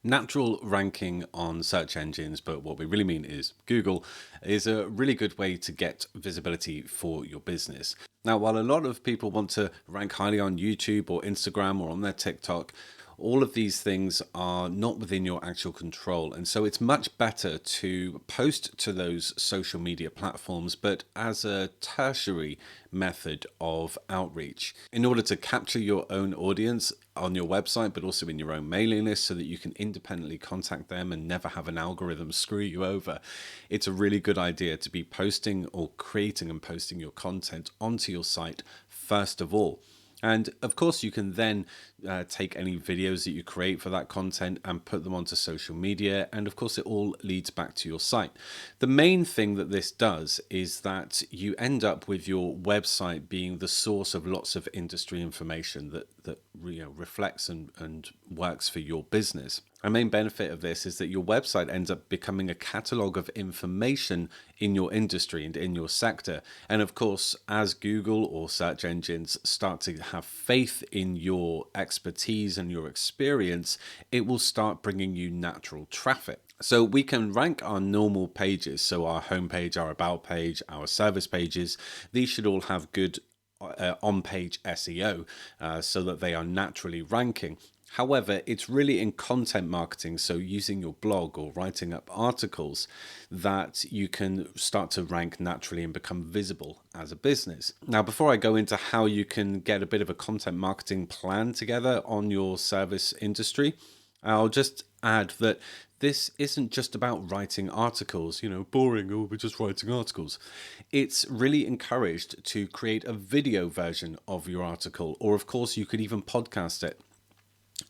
Natural ranking on search engines, but what we really mean is Google, is a really good way to get visibility for your business. Now, while a lot of people want to rank highly on YouTube or Instagram or on their TikTok, all of these things are not within your actual control. And so it's much better to post to those social media platforms, but as a tertiary method of outreach in order to capture your own audience on your website, but also in your own mailing list so that you can independently contact them and never have an algorithm screw you over. It's a really good idea to be posting or creating and posting your content onto your site first of all. And of course, you can then take any videos that you create for that content and put them onto social media. And of course, it all leads back to your site. The main thing that this does is that you end up with your website being the source of lots of industry information that reflects and works for your business. A main benefit of this is that your website ends up becoming a catalog of information in your industry and in your sector. And of course, as Google or search engines start to have faith in your expertise and your experience, it will start bringing you natural traffic. So we can rank our normal pages, so our homepage, our about page, our service pages. These should all have good on-page SEO so that they are naturally ranking. However, it's really in content marketing, so using your blog or writing up articles, that you can start to rank naturally and become visible as a business. Now, before I go into how you can get a bit of a content marketing plan together on your service industry, I'll just add that this isn't just about writing articles, boring, or we're just writing articles. It's really encouraged to create a video version of your article, or of course, you could even podcast it.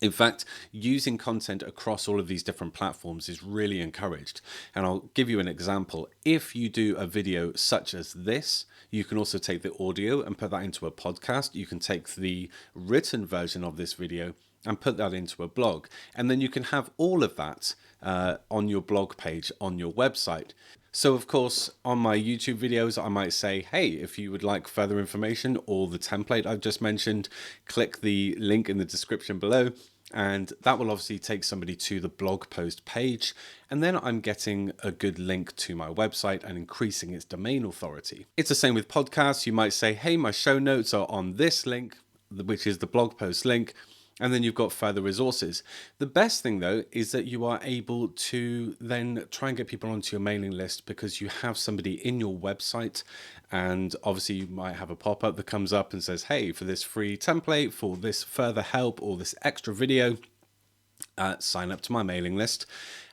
In fact, using content across all of these different platforms is really encouraged. And I'll give you an example. If you do a video such as this, you can also take the audio and put that into a podcast. You can take the written version of this video and put that into a blog. And then you can have all of that on your blog page on your website. So of course, on my YouTube videos, I might say, hey, if you would like further information or the template I've just mentioned, click the link in the description below. And that will obviously take somebody to the blog post page. And then I'm getting a good link to my website and increasing its domain authority. It's the same with podcasts. You might say, hey, my show notes are on this link, which is the blog post link. And then you've got further resources. The best thing, though, is that you are able to then try and get people onto your mailing list because you have somebody in your website. And obviously, you might have a pop-up that comes up and says, hey, for this free template, for this further help, or this extra video, sign up to my mailing list.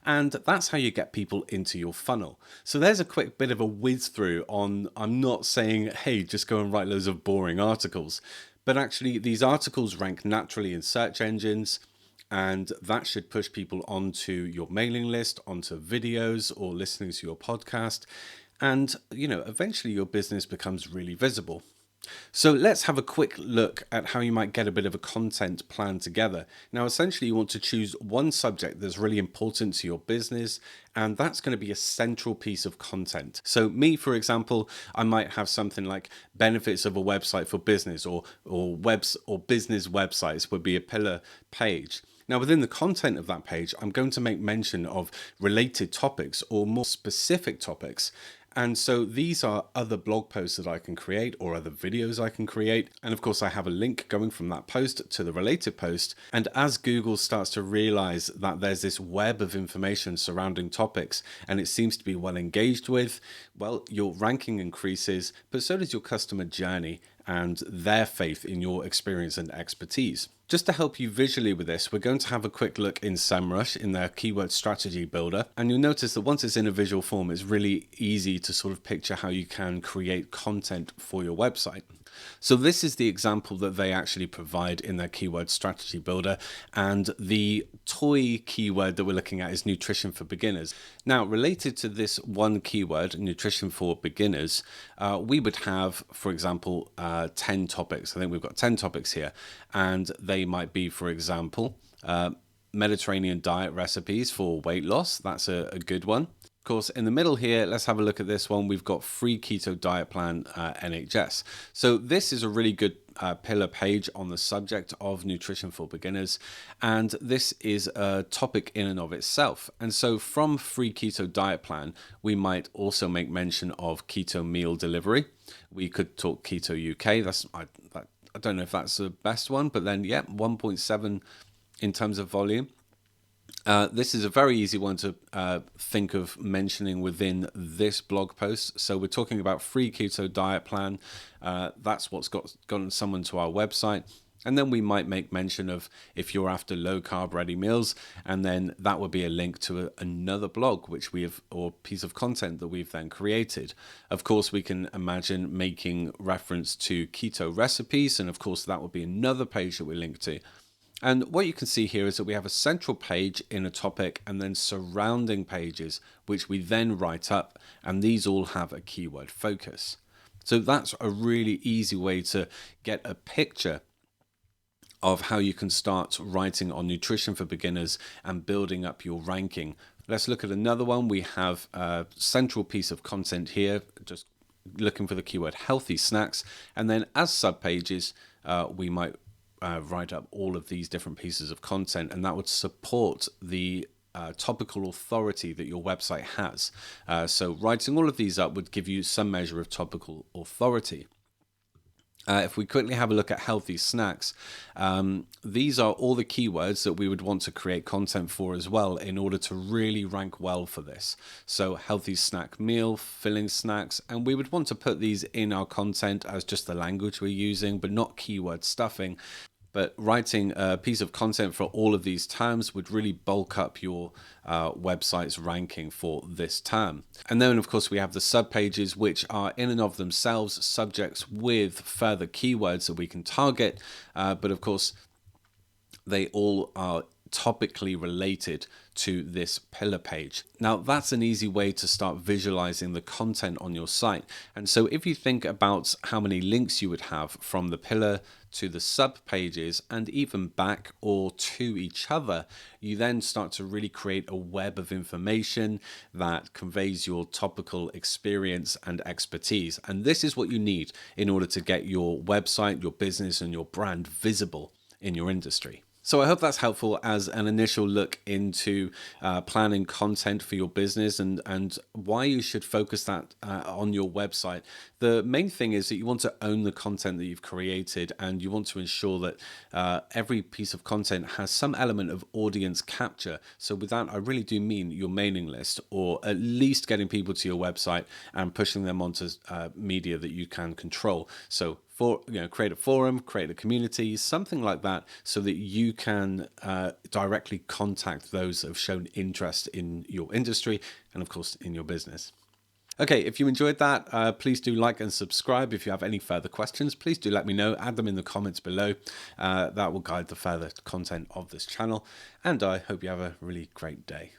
And that's how you get people into your funnel. So there's a quick bit of a whiz through on, I'm not saying, hey, just go and write loads of boring articles. But actually, these articles rank naturally in search engines, and that should push people onto your mailing list, onto videos, or listening to your podcast. And, eventually your business becomes really visible. So let's have a quick look at how you might get a bit of a content plan together. Now, essentially, you want to choose one subject that's really important to your business, and that's going to be a central piece of content. So me, for example, I might have something like benefits of a website for business, or business websites would be a pillar page. Now, within the content of that page, I'm going to make mention of related topics or more specific topics. And so these are other blog posts that I can create or other videos I can create. And of course, I have a link going from that post to the related post. And as Google starts to realize that there's this web of information surrounding topics and it seems to be well engaged with, well, your ranking increases, but so does your customer journey and their faith in your experience and expertise. Just to help you visually with this, we're going to have a quick look in SEMrush in their keyword strategy builder. And you'll notice that once it's in a visual form, it's really easy to sort of picture how you can create content for your website. So this is the example that they actually provide in their keyword strategy builder. And the toy keyword that we're looking at is nutrition for beginners. Now, related to this one keyword, nutrition for beginners, we would have, for example, 10 topics. I think we've got 10 topics here. And they might be, for example, Mediterranean diet recipes for weight loss. That's a good one. course, in the middle here, let's have a look at this one. We've got free keto diet plan NHS. So this is a really good pillar page on the subject of nutrition for beginners, and this is a topic in and of itself. And so from free keto diet plan, we might also make mention of keto meal delivery. We could talk keto UK. I don't know if that's the best one, but then 1.7 in terms of volume. This is a very easy one to think of mentioning within this blog post. So we're talking about free keto diet plan. That's what's gotten someone to our website. And then we might make mention of if you're after low carb ready meals, and then that would be a link to another blog which we have, or piece of content that we've then created. Of course, we can imagine making reference to keto recipes, and of course that would be another page that we link to. And what you can see here is that we have a central page in a topic and then surrounding pages, which we then write up, and these all have a keyword focus. So that's a really easy way to get a picture of how you can start writing on nutrition for beginners and building up your ranking. Let's look at another one. We have a central piece of content here, just looking for the keyword healthy snacks, and then as subpages, we might write up all of these different pieces of content, and that would support the topical authority that your website has. So writing all of these up would give you some measure of topical authority. If we quickly have a look at healthy snacks, these are all the keywords that we would want to create content for as well in order to really rank well for this. So healthy snack meal, filling snacks, and we would want to put these in our content as just the language we're using, but not keyword stuffing. But writing a piece of content for all of these terms would really bulk up your website's ranking for this term. And then, of course, we have the subpages, which are in and of themselves subjects with further keywords that we can target. But of course, they all are topically related to this pillar page. Now, that's an easy way to start visualizing the content on your site. And so if you think about how many links you would have from the pillar to the sub pages and even back or to each other, you then start to really create a web of information that conveys your topical experience and expertise. And this is what you need in order to get your website, your business, and your brand visible in your industry. So I hope that's helpful as an initial look into planning content for your business and why you should focus that on your website. The main thing is that you want to own the content that you've created, and you want to ensure that every piece of content has some element of audience capture. So with that, I really do mean your mailing list, or at least getting people to your website and pushing them onto media that you can control. So create a forum, create a community, something like that, so that you can directly contact those that have shown interest in your industry and, of course, in your business. Okay, if you enjoyed that, please do like and subscribe. If you have any further questions, please do let me know. Add them in the comments below. That will guide the further content of this channel. And I hope you have a really great day.